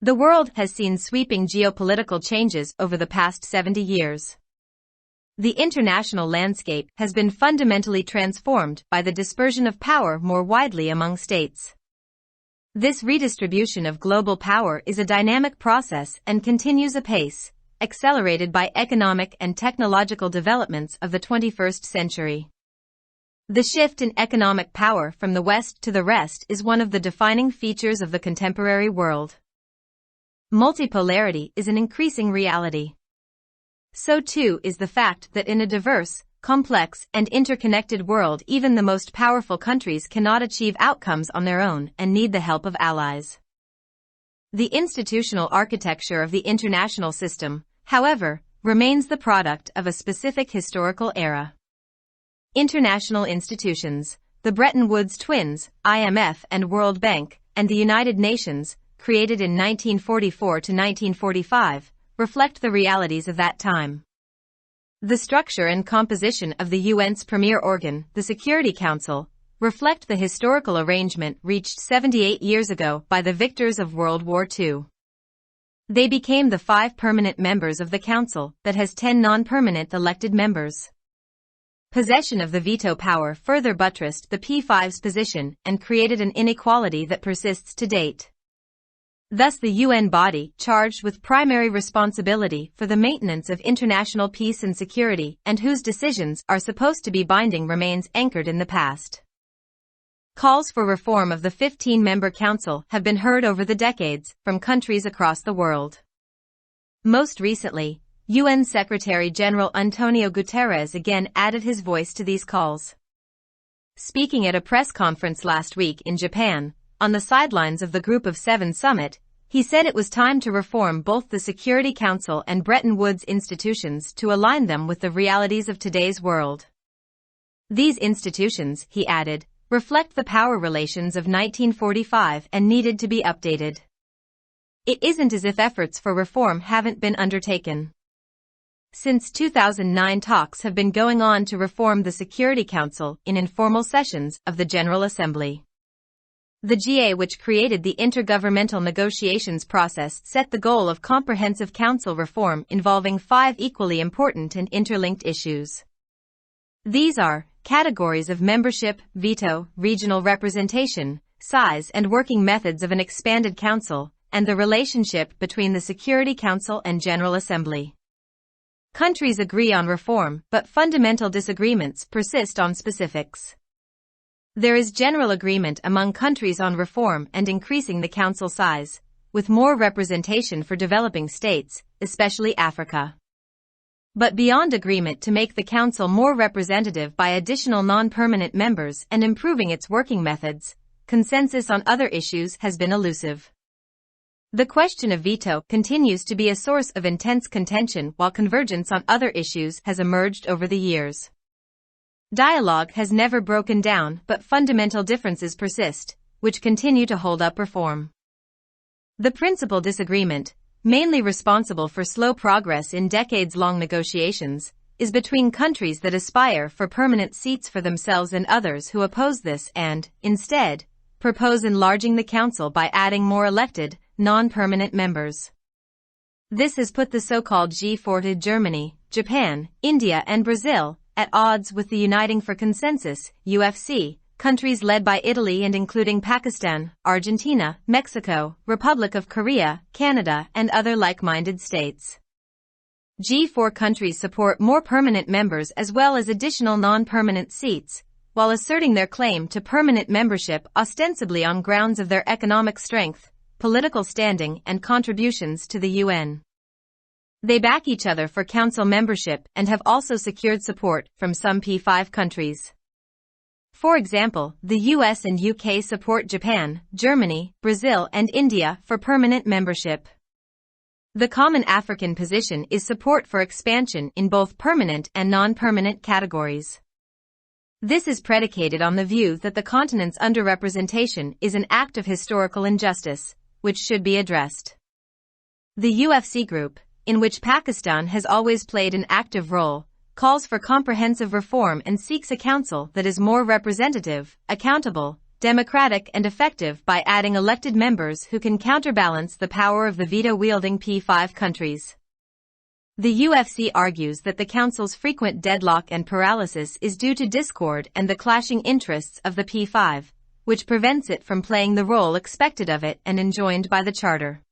The world has seen sweeping geopolitical changes over the past 70 years. The international landscape has been fundamentally transformed by the dispersion of power more widely among states. This redistribution of global power is a dynamic process and continues apace, accelerated by economic and technological developments of the 21st century. The shift in economic power from the West to the rest is one of the defining features of the contemporary world. Multipolarity is an increasing reality. So too is the fact that in a diverse, complex, and interconnected world, even the most powerful countries cannot achieve outcomes on their own and need the help of allies. The institutional architecture of the international system, however, remains the product of a specific historical era. International institutions, the Bretton Woods twins, IMF and World Bank, and the United Nations, created in 1944 to 1945, reflect the realities of that time. The structure and composition of the UN's premier organ, the Security Council, reflect the historical arrangement reached 78 years ago by the victors of World War II. They became the 5 permanent members of the Council that has 10 non-permanent elected members. Possession of the veto power further buttressed the P5's position and created an inequality that persists to date. Thus the UN body, charged with primary responsibility for the maintenance of international peace and security, and whose decisions are supposed to be binding, remains anchored in the past. Calls for reform of the 15-member council have been heard over the decades from countries across the world. Most recently, UN Secretary-General Antonio Guterres again added his voice to these calls. Speaking at a press conference last week in Japan, on the sidelines of the Group of Seven summit, he said it was time to reform both the Security Council and Bretton Woods institutions to align them with the realities of today's world. These institutions, he added, reflect the power relations of 1945 and needed to be updated. It isn't as if efforts for reform haven't been undertaken. Since 2009, talks have been going on to reform the Security Council in informal sessions of the General Assembly. The GA, which created the intergovernmental negotiations process, set the goal of comprehensive council reform involving 5 equally important and interlinked issues. These are categories of membership, veto, regional representation, size and working methods of an expanded council, and the relationship between the Security Council and General Assembly. Countries agree on reform, but fundamental disagreements persist on specifics. There is general agreement among countries on reform and increasing the council size, with more representation for developing states, especially Africa. But beyond agreement to make the council more representative by additional non-permanent members and improving its working methods, consensus on other issues has been elusive. The question of veto continues to be a source of intense contention, while convergence on other issues has emerged over the years. Dialogue has never broken down, but fundamental differences persist, which continue to hold up reform. The principal disagreement, mainly responsible for slow progress in decades-long negotiations, is between countries that aspire for permanent seats for themselves and others who oppose this and, instead, propose enlarging the council by adding more elected, non-permanent members. This has put the so-called G4 Germany, Japan, India and Brazil at odds with the Uniting for Consensus, UFC, countries led by Italy and including Pakistan, Argentina, Mexico, Republic of Korea, Canada, and other like-minded states. G4 countries support more permanent members as well as additional non-permanent seats, while asserting their claim to permanent membership ostensibly on grounds of their economic strength, political standing, and contributions to the UN. They back each other for council membership and have also secured support from some P5 countries. For example, the US and UK support Japan, Germany, Brazil, and India for permanent membership. The common African position is support for expansion in both permanent and non-permanent categories. This is predicated on the view that the continent's underrepresentation is an act of historical injustice, which should be addressed. The UFC group, in which Pakistan has always played an active role, calls for comprehensive reform and seeks a council that is more representative, accountable, democratic and effective by adding elected members who can counterbalance the power of the veto-wielding P5 countries. The UFC argues that the Council's frequent deadlock and paralysis is due to discord and the clashing interests of the P5, which prevents it from playing the role expected of it and enjoined by the Charter.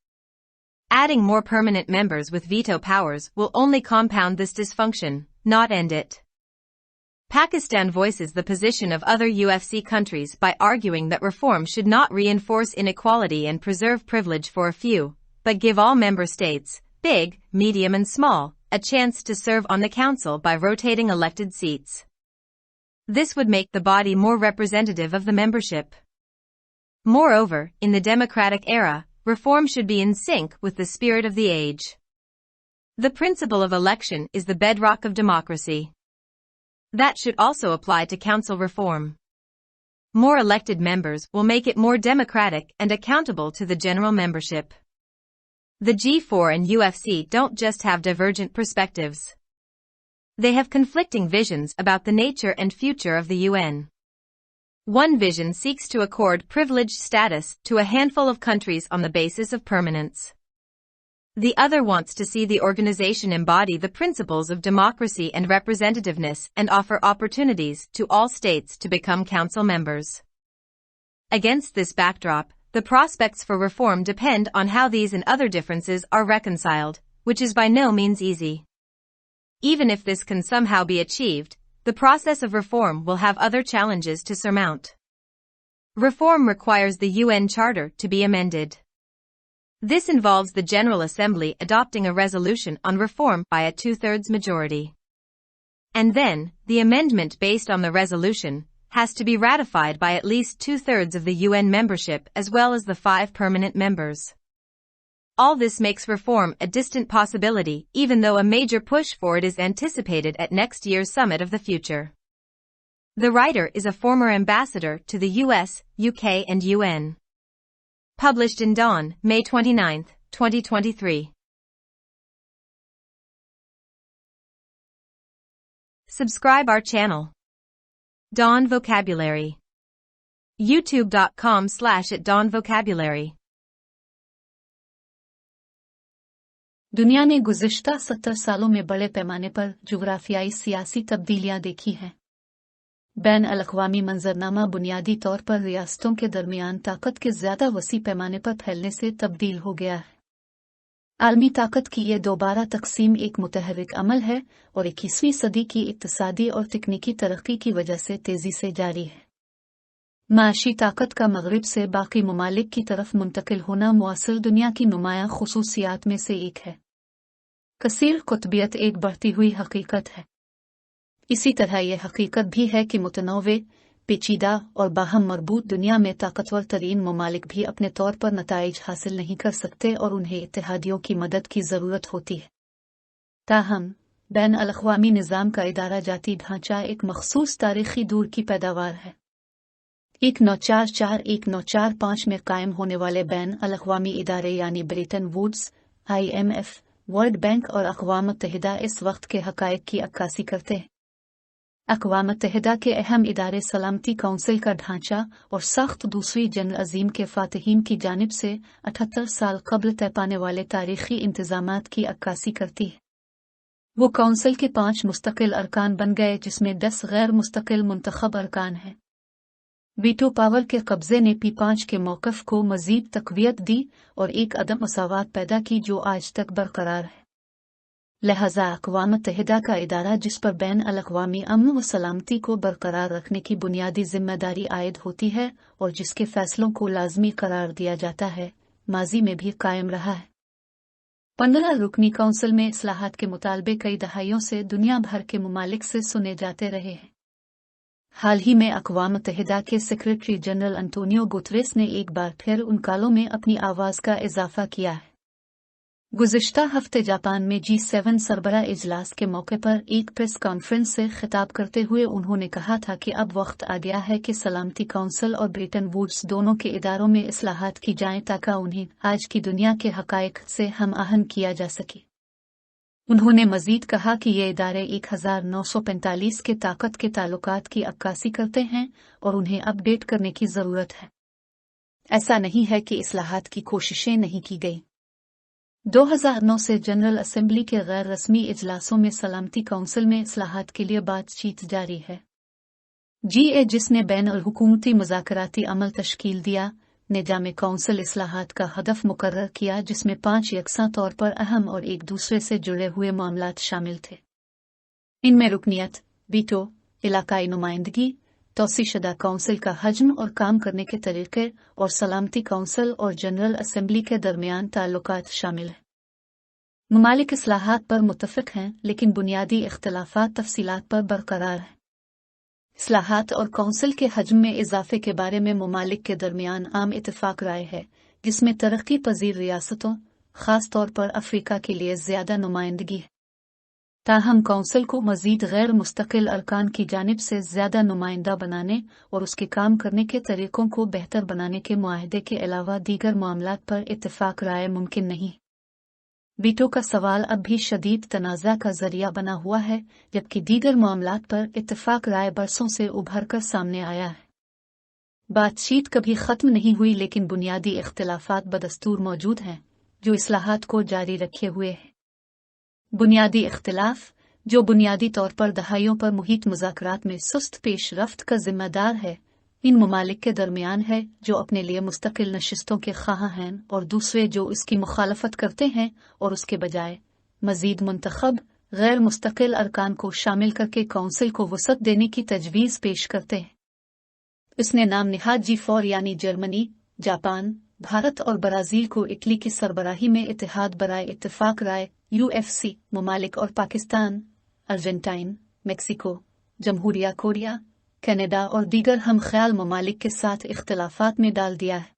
Adding more permanent members with veto powers will only compound this dysfunction, not end it. Pakistan voices the position of other UFC countries by arguing that reform should not reinforce inequality and preserve privilege for a few, but give all member states, big, medium and small, a chance to serve on the council by rotating elected seats. This would make the body more representative of the membership. Moreover, in the democratic era, reform should be in sync with the spirit of the age. The principle of election is the bedrock of democracy. That should also apply to council reform. More elected members will make it more democratic and accountable to the general membership. The G4 and UFC don't just have divergent perspectives. They have conflicting visions about the nature and future of the UN. One vision seeks to accord privileged status to a handful of countries on the basis of permanence. The other wants to see the organization embody the principles of democracy and representativeness and offer opportunities to all states to become council members. Against this backdrop, the prospects for reform depend on how these and other differences are reconciled, which is by no means easy. Even if this can somehow be achieved, the process of reform will have other challenges to surmount. Reform requires the UN Charter to be amended. This involves the General Assembly adopting a resolution on reform by a 2/3 majority. And then, the amendment based on the resolution has to be ratified by at least 2/3 of the UN membership as well as the 5 permanent members. All this makes reform a distant possibility, even though a major push for it is anticipated at next year's Summit of the Future. The writer is a former ambassador to the US, UK and UN. Published in Dawn, May 29, 2023. Subscribe our channel. Dawn Vocabulary. youtube.com/@dawnvocabulary. दुनिया ने गुज़िश्ता 70 सालों में बड़े पैमाने पर जुग़राफ़ियाई सियासी तब्दीलियां देखी हैं। बैन अल-अक़वामी मंजरनामा बुनियादी तौर पर रियासतों के दरमियान ताकत के ज़्यादा वसी पैमाने पर फैलने से तब्दील हो गया है। आलमी ताकत की ये दोबारा तकसीम एक मुतहर्रिक अमल है और 21वीं सदी की इक़्तिसादी और तकनीकी तरक्की की वजह से तेज़ी से जारी है। माशी ताकत का मग़रिब से बाकी ममालिक की तरफ मुंतकिल होना मुआसिर दुनिया की नुमायाँ ख़ुसूसियात में से एक है। कसीर कुतबियत एक बढ़ती हुई हकीकत है। इसी तरह यह हकीकत भी है कि मुतनव्वे, पेचीदा और बाहम मरबूत दुनिया में ताकतवर तरीन ममालिक भी अपने तौर पर नताइज हासिल नहीं कर सकते और उन्हें इत्तेहादियों की मदद की ज़रूरत होती है। ताहम, बैन अल-अक़वामी निज़ाम का इदारा जाती ढांचा एक मख़सूस तारीख़ी दूर की पैदावार है। 1944-1945 में कायम होने वाले बैन अल-अक़वामी इदारे यानी Bretton Woods, IMF, world bank और अक़वाम मुत्तहिदा इस वक्त के हक़ाइक़ की अक्कासी करते हैं। अक़वाम मुत्तहिदा के अहम इदारे सलामती काउंसिल का ढांचा और सख्त दूसरी जंग अज़ीम के फ़ातिहीन की जानिब से 78 साल कबल तय पाने वाले तारीख़ी इंतज़ामात की अक्कासी करती है। वो काउंसिल के 5 मुस्तकिल अरकान बन गए जिसमें 10 गैर मुस्तकिल मुंतखब अरकान हैं। वीटो पावर के कब्ज़े ने P5 के मौक़िफ़ को मज़ीद तक़वियत दी और एक अदम मसावात पैदा की जो आज तक बरकरार है। लिहाजा अक़वाम मुत्तहिदा का इदारा जिस पर बैन अल-अक़वामी अमन व सलामती को बरकरार रखने की बुनियादी ज़िम्मेदारी आयद होती है और जिसके फ़ैसलों को लाज़मी करार दिया जाता है, माज़ी में भी कायम रहा है। 15 रुकनी काउंसिल में इस्लाहात के मुतालबे कई दहाइयों से दुनिया भर के ममालिक से सुने जाते रहे हैं। हाल ही में अक़वाम मुत्तहिदा के सेक्रेटरी जनरल अंटोनियो गुतरेस ने एक बार फिर उन कालों में अपनी आवाज़ का इजाफ़ा किया है। गुज़िश्ता हफ्ते जापान में G7 सरबराह इजलास के मौके पर एक प्रेस कॉन्फ्रेंस से खिताब करते हुए उन्होंने कहा था कि अब वक्त आ गया है कि सलामती काउंसिल और ब्रिटेन वुड्स दोनों के इदारों में इस्लाहात की जाएं ताकि उन्हें आज की दुनिया के हक़ाइक़ से हम आहंग किया जा सके। उन्होंने मजीद कहा कि ये इदारे 1945 के ताकत के ताल्लुकात की अक्कासी करते हैं और उन्हें अपडेट करने की ज़रूरत है। ऐसा नहीं है कि इस्लाहात की कोशिशें नहीं की गई। 2009 से जनरल असेंबली के गैर रस्मी इजलासों में सलामती काउंसिल में इस्लाहात के लिए बातचीत जारी है। GA जिसने बैन अल हुकूमती मुज़ाकराती अमल तश्कील दिया, ने जामे काउंसिल इस्लाहात का हदफ मुकर्रर किया जिसमें 5 यकसां तौर पर अहम और एक दूसरे से जुड़े हुए मामलात शामिल थे। इनमें रुकनियत, वीटो, इलाकाई नुमाइंदगी, तौसीशुदा काउंसिल का हजम और काम करने के तरीके और सलामती काउंसिल और जनरल असेंबली के दरमियान ताल्लुकात शामिल हैं। ममालिक इस्लाहात पर मुत्तफिक हैं लेकिन बुनियादी इख्तिलाफात तफसीलात पर बरकरार हैं। इस्लाहात और काउंसिल के हजम में इजाफे के बारे में ममालिक के दरमियान आम इत्तेफाक राय है जिसमें तरक्की पजीर रियासतों, खास तौर पर अफ्रीका के लिए ज़्यादा नुमाइंदगी है। ताहम काउंसिल को मजीद गैर मुस्तकिल अरकान की जानिब से ज़्यादा नुमाइंदा बनाने और उसके काम करने के तरीकों को बेहतर बनाने के मुआहदे के अलावा दीगर मामलात पर इत्तेफाक राय मुमकिन नहीं। वीटो का सवाल अब भी शदीद तनाज़ा का जरिया बना हुआ है, जबकि दीगर मामलात पर इत्तेफाक राय बरसों से उभर कर सामने आया है। बातचीत कभी ख़त्म नहीं हुई लेकिन बुनियादी इख्तिलाफात बदस्तूर मौजूद हैं, जो इस्लाहात को जारी रखे हुए हैं। बुनियादी इख्तिलाफ, जो बुनियादी तौर पर दहाइयों पर मुहित मुज़ाकरात में सुस्त पेशरफ्त का जिम्मेदार है, इन ममालिक के दरमियान है जो अपने लिए मुस्तकिल नशिस्तों के ख़्वाह हैं और दूसरे जो इसकी मुखालफत करते हैं और उसके बजाय मजीद मुंतखब गैर मुस्तकिल अरकान को शामिल करके काउंसिल को वसअत देने की तजवीज़ पेश करते हैं। इसने नाम निहाद G4 यानी जर्मनी, जापान, भारत और ब्राज़ील को इटली की सरबराही में इत्तेहाद बराए इत्तेफाक राय UFC ममालिक और पाकिस्तान, अर्जेंटाइन, मेक्सिको, जमहूरिया कोरिया, कनाडा और दीगर हम ख्याल ममालिक के साथ इख्तिलाफात में डाल दिया है।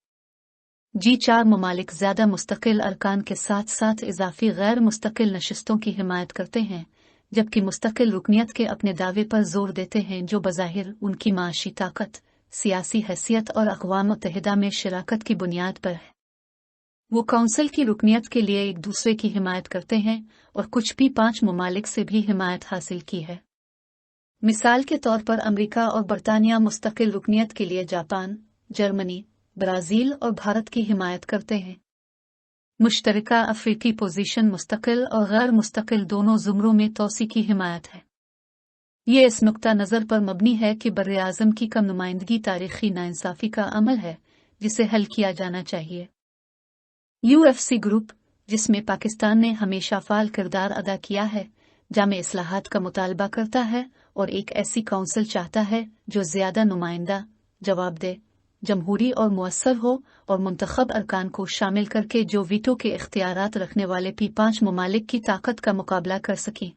G4 ममालिक ज़्यादा मुस्तकिल अरकान के साथ साथ इजाफी गैर मुस्तकिल नशिस्तों की हिमायत करते हैं, जबकि मुस्तकिल रुकनियत के अपने दावे पर जोर देते हैं जो बज़ाहिर उनकी माशी ताकत, सियासी हैसियत और अक़वाम मुत्तहिदा में शिराकत की बुनियाद पर है। वो काउंसिल की रुकनियत के लिए एक दूसरे की हिमायत करते हैं और कुछ भी 5 ममालिक से भी हिमायत हासिल की है। मिसाल के तौर पर अमेरिका और बरतानिया मुस्तकिल रुकनियत के लिए जापान, जर्मनी, ब्राज़ील और भारत की हिमायत करते हैं। मुश्तरका अफ्रीकी पोजीशन मुस्तकिल और गैर मुस्तकिल दोनों ज़ुमरों में तौसी की हिमायत है। ये इस नुक्ता नज़र पर मबनी है कि बर्र-ए-आज़म की कम नुमाइंदगी तारीख़ी नाइंसाफ़ी का अमल है जिसे हल किया जाना चाहिए। UFC ग्रुप, जिसमें पाकिस्तान ने हमेशा फ़ाल किरदार अदा किया है, जामे इस्लाहात का मुतालबा करता है और एक ऐसी काउंसिल चाहता है जो ज़्यादा नुमाइंदा, जवाबदेह, जमहूरी और मुअस्सर हो और मुंतखब अरकान को शामिल करके जो वीटो के इख्तियारात रखने वाले P5 ममालिक की ताकत का मुकाबला कर सकें।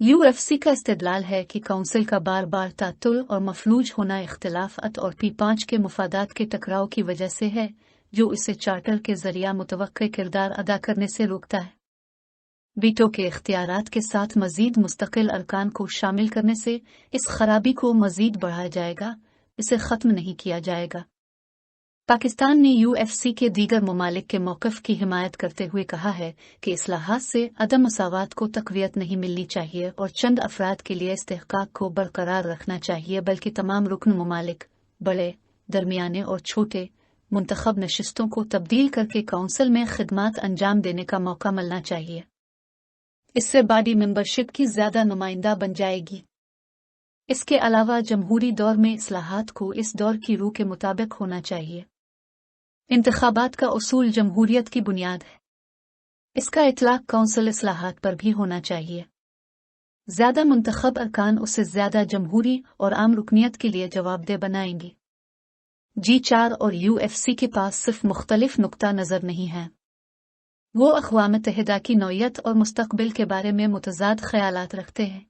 UFC का इस्तेदलाल है कि काउंसिल का बार बार तातुल और मफलूज होना इख्तिलाफात और P5 के मुफादात के टकराव की वजह से है, जो इसे चार्टर के जरिया मुतवक्के किरदार अदा करने से रोकता है। वीटो के इख्तियारात के साथ मजीद मुस्तकिल अरकान को शामिल करने से इस खराबी को मजीद बढ़ाया जाएगा, इसे ख़त्म नहीं किया जाएगा। पाकिस्तान ने UFC के दीगर ममालिक के मौक़िफ़ की हिमायत करते हुए कहा है कि इस्लाहात से अदम मसावात को तक़वियत नहीं मिलनी चाहिए और चंद अफराद के लिए इस्तेहक़ाक़ को बरकरार रखना चाहिए, बल्कि तमाम रुकन ममालिक, बड़े, दरमियाने और छोटे, मुंतखब नशिस्तों को तब्दील करके काउंसिल में खिदमात अंजाम देने का मौका मिलना चाहिए। इससे बॉडी मेंबरशिप की ज़्यादा नुमाइंदा बन जाएगी। इसके अलावा जमहूरी दौर में इस्लाहात को इस दौर की रूह के मुताबिक होना चाहिए। इंतखाबात का उसूल जमहूरियत की बुनियाद है। इसका इतलाक काउंसिल इस्लाहात पर भी होना चाहिए। ज़्यादा मुंतखब अरकान उसे ज़्यादा जमहूरी और आम रुकनियत के लिए जवाबदेह बनाएंगे। G4 और UFC के पास सिर्फ मुख्तलिफ नुक्ता नज़र नहीं है, वो अक़वाम मुत्तहिदा की नौयत और मुस्तक़बिल के बारे में मुतज़ाद ख़यालात रखते हैं।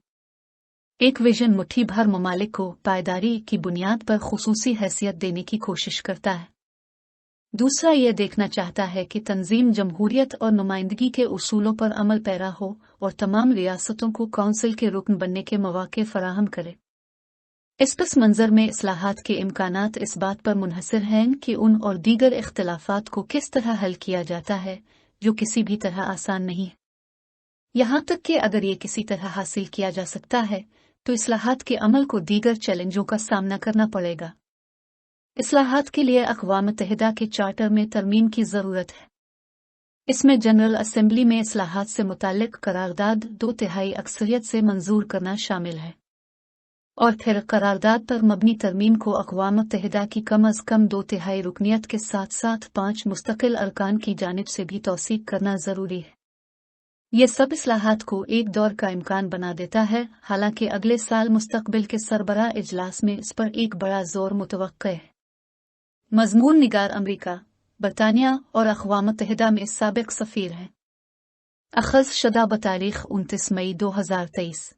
एक विजन मुट्ठी भर ममालिक को पायदारी की बुनियाद पर ख़ुसूसी हैसियत देने की कोशिश करता है। दूसरा ये देखना चाहता है कि तंजीम जमहूरियत और नुमाइंदगी के उसूलों पर अमल पैरा हो और तमाम रियासतों को काउंसिल के रुकन बनने के मौक़े फ़राहम करे। इस पस मंज़र में इस्लाहात के इम्कानात इस बात पर मुनहसर हैं कि उन और दीगर इख्तिलाफ़ात को किस तरह हल किया जाता है, जो किसी भी तरह आसान नहीं है। यहाँ तक कि अगर ये किसी तरह हासिल किया जा सकता है तो इस्लाहात के अमल को दीगर चैलेंजों का सामना करना पड़ेगा। इस्लाहात के लिए अक़वाम मुत्तहिदा के चार्टर में तरमीम की ज़रूरत है। इसमें जनरल असेंबली में इस्लाहात से मुताल्लिक़ करारदाद 2/3 अक्सरियत से मंजूर करना शामिल है और फिर करारदाद पर मबनी तरमीम को अक़वाम मुत्तहिदा की कम अज़ कम 2/3 रुकनियत के साथ साथ 5 मुस्तकिल अरकान की जानिब से भी तौसीक करना ज़रूरी है। ये सब इस्लाहात को एक दौर का इम्कान बना देता है, हालांकि अगले साल मुस्तक़बिल के सरबराह इजलास में इस पर एक बड़ा जोर मुतवक्के है। मज़मून निगार अमरीका, बरतानिया और अक़वाम मुत्तहिदा में साबिक़ सफ़ीर हैं। अख़ज़ शुदा बतारीख़ 29 मई 2023।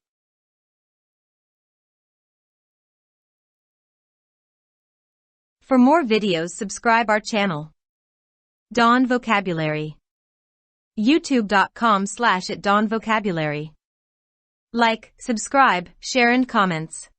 For more videos, subscribe our channel. Dawn Vocabulary. YouTube.com/@dawnvocabulary. Like, subscribe, share and comments.